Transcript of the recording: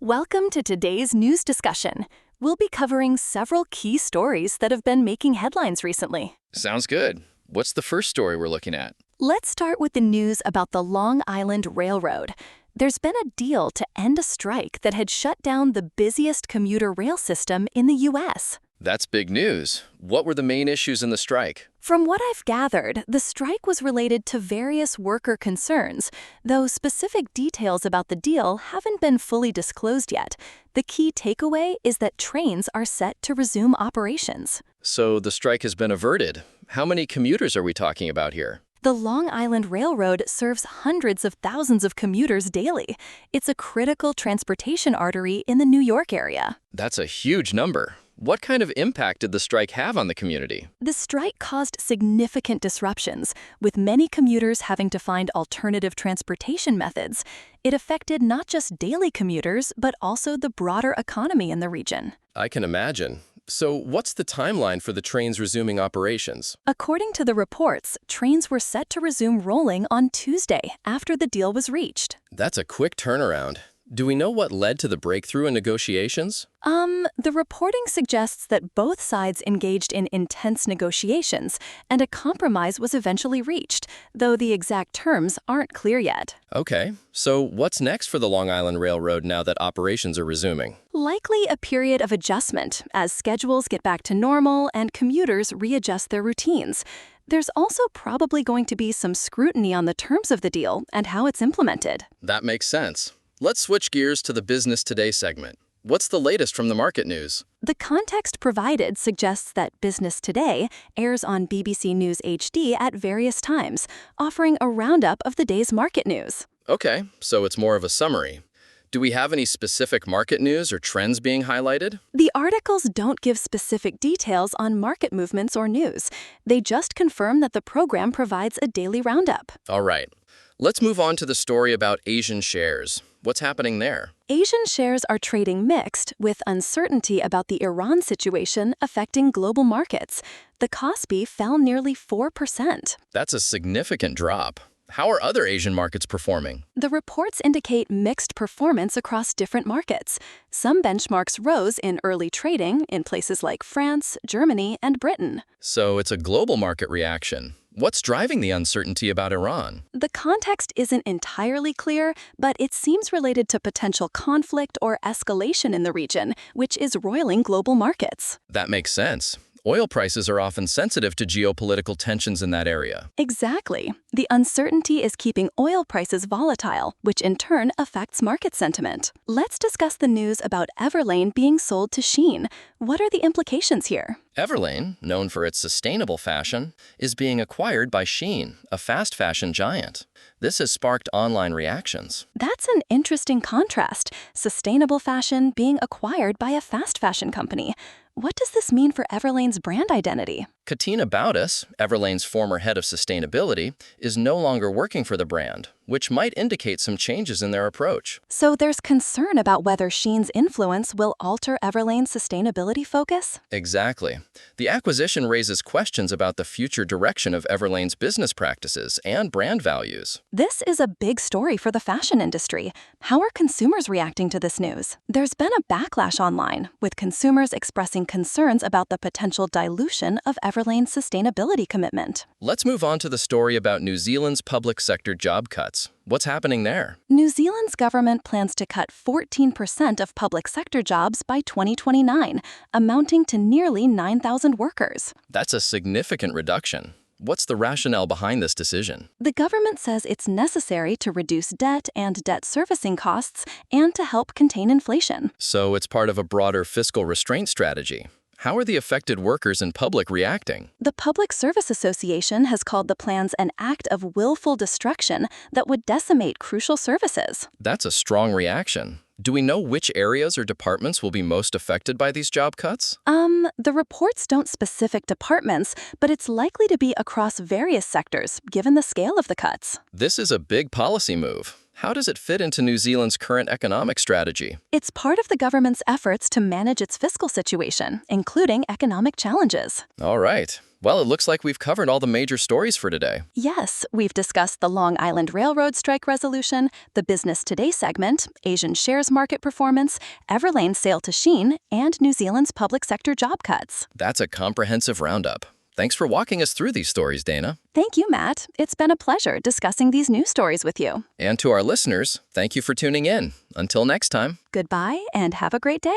Welcome to today's news discussion. We'll be covering several key stories that have been making headlines recently. Sounds good. What's the first story we're looking at? Let's start with the news about the Long Island Railroad. There's been a deal to end a strike that had shut down the busiest commuter rail system in the U.S. That's big news. What were the main issues in the strike? From what I've gathered, the strike was related to various worker concerns, though specific details about the deal haven't been fully disclosed yet. The key takeaway is that trains are set to resume operations. So the strike has been averted. How many commuters are we talking about here? The Long Island Railroad serves hundreds of thousands of commuters daily. It's a critical transportation artery in the New York area. That's a huge number. What kind of impact did the strike have on the community? The strike caused significant disruptions, with many commuters having to find alternative transportation methods. It affected not just daily commuters, but also the broader economy in the region. I can imagine. So what's the timeline for the trains resuming operations? According to the reports, trains were set to resume rolling on Tuesday after the deal was reached. That's a quick turnaround. Do we know what led to the breakthrough in negotiations? The reporting suggests that both sides engaged in intense negotiations, and a compromise was eventually reached, though the exact terms aren't clear yet. Okay, so what's next for the Long Island Railroad now that operations are resuming? Likely a period of adjustment as schedules get back to normal and commuters readjust their routines. There's also probably going to be some scrutiny on the terms of the deal and how it's implemented. That makes sense. Let's switch gears to the Business Today segment. What's the latest from the market news? The context provided suggests that Business Today airs on BBC News HD at various times, offering a roundup of the day's market news. Okay, so it's more of a summary. Do we have any specific market news or trends being highlighted? The articles don't give specific details on market movements or news. They just confirm that the program provides a daily roundup. All right. Let's move on to the story about Asian shares. What's happening there? Asian shares are trading mixed, with uncertainty about the Iran situation affecting global markets. The Kospi fell nearly 4%. That's a significant drop. How are other Asian markets performing? The reports indicate mixed performance across different markets. Some benchmarks rose in early trading in places like France, Germany, and Britain. So it's a global market reaction. What's driving the uncertainty about Iran? The context isn't entirely clear, but it seems related to potential conflict or escalation in the region, which is roiling global markets. That makes sense. Oil prices are often sensitive to geopolitical tensions in that area. Exactly. The uncertainty is keeping oil prices volatile, which in turn affects market sentiment. Let's discuss the news about Everlane being sold to Shein. What are the implications here? Everlane, known for its sustainable fashion, is being acquired by Shein, a fast fashion giant. This has sparked online reactions. That's an interesting contrast, sustainable fashion being acquired by a fast fashion company. What does this mean for Everlane's brand identity? Katina Bautis, Everlane's former head of sustainability, is no longer working for the brand, which might indicate some changes in their approach. So there's concern about whether Shein's influence will alter Everlane's sustainability focus? Exactly. The acquisition raises questions about the future direction of Everlane's business practices and brand values. This is a big story for the fashion industry. How are consumers reacting to this news? There's been a backlash online, with consumers expressing concerns about the potential dilution of Everlane's sustainability commitment. Let's move on to the story about New Zealand's public sector job cuts. What's happening there? New Zealand's government plans to cut 14% of public sector jobs by 2029, amounting to nearly 9,000 workers. That's a significant reduction. What's the rationale behind this decision? The government says it's necessary to reduce debt and debt servicing costs and to help contain inflation. So it's part of a broader fiscal restraint strategy. How are the affected workers and public reacting? The Public Service Association has called the plans an act of willful destruction that would decimate crucial services. That's a strong reaction. Do we know which areas or departments will be most affected by these job cuts? The reports don't specific departments, but it's likely to be across various sectors, given the scale of the cuts. This is a big policy move. How does it fit into New Zealand's current economic strategy? It's part of the government's efforts to manage its fiscal situation, including economic challenges. All right. Well, it looks like we've covered all the major stories for today. Yes, we've discussed the Long Island Railroad strike resolution, the Business Today segment, Asian shares market performance, Everlane's sale to Shein, and New Zealand's public sector job cuts. That's a comprehensive roundup. Thanks for walking us through these stories, Dana. Thank you, Matt. It's been a pleasure discussing these news stories with you. And to our listeners, thank you for tuning in. Until next time. Goodbye and have a great day.